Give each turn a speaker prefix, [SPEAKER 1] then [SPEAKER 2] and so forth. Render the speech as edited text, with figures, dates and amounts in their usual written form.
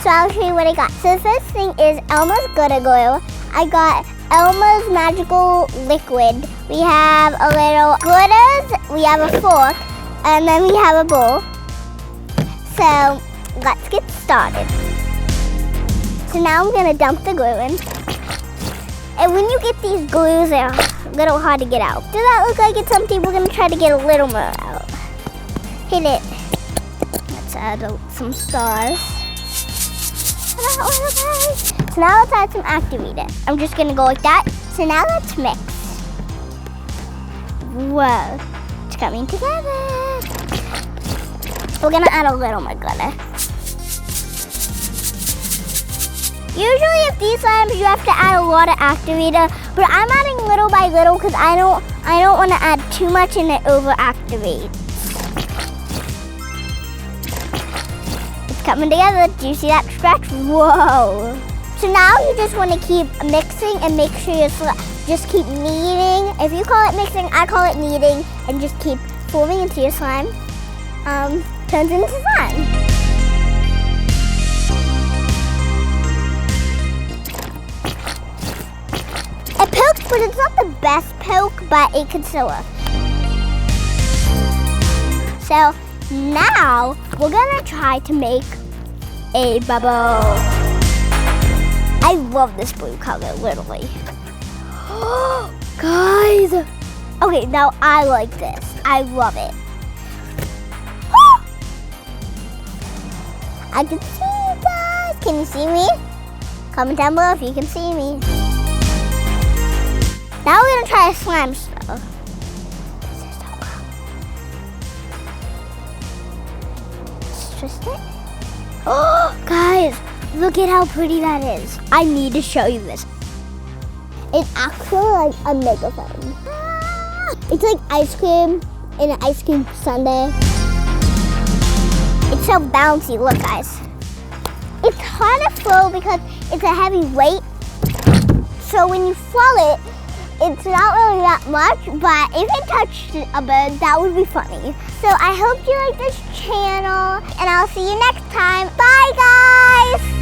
[SPEAKER 1] So I'll show you what I got. So the first thing is Elmer's glitter glue. I got Elmer's magical liquid. We have a little glitters, we have a fork, and then we have a bowl. So let's get started. So now I'm gonna dump the glue in. And when you get these glues, they're a little hard to get out. Does that look like it's empty? We're gonna try to get a little more out. Hit it. Let's add some stars. So now let's add some activator. I'm just gonna go like that. So now let's mix. Whoa, it's coming together. We're gonna add a little more glitter. Usually if these slimes you have to add a lot of activator, but I'm adding little by little because I don't want to add too much and it over activates. It's coming together. Do you see that stretch? Whoa. So now you just want to keep mixing and make sure you just keep kneading. If you call it mixing, I call it kneading, and just keep forming into your slime. Turns into slime. It pokes, but it's not the best poke, but it can still work. So now we're gonna try to make a bubble. I love this blue color, literally. Guys! Okay, now I like this. I love it. I can see you guys. Can you see me? Comment down below if you can see me. Now we're gonna try a slime stuff. This is so cool. It's just it. Oh, guys, look at how pretty that is. I need to show you this. It's actually like a megaphone. It's like ice cream in an ice cream sundae. It's so bouncy. Look, guys. It's hard to throw because it's a heavy weight. So when you throw it, it's not really that much, but if it touched a bird, that would be funny. So I hope you like this channel, and I'll see you next time. Bye, guys!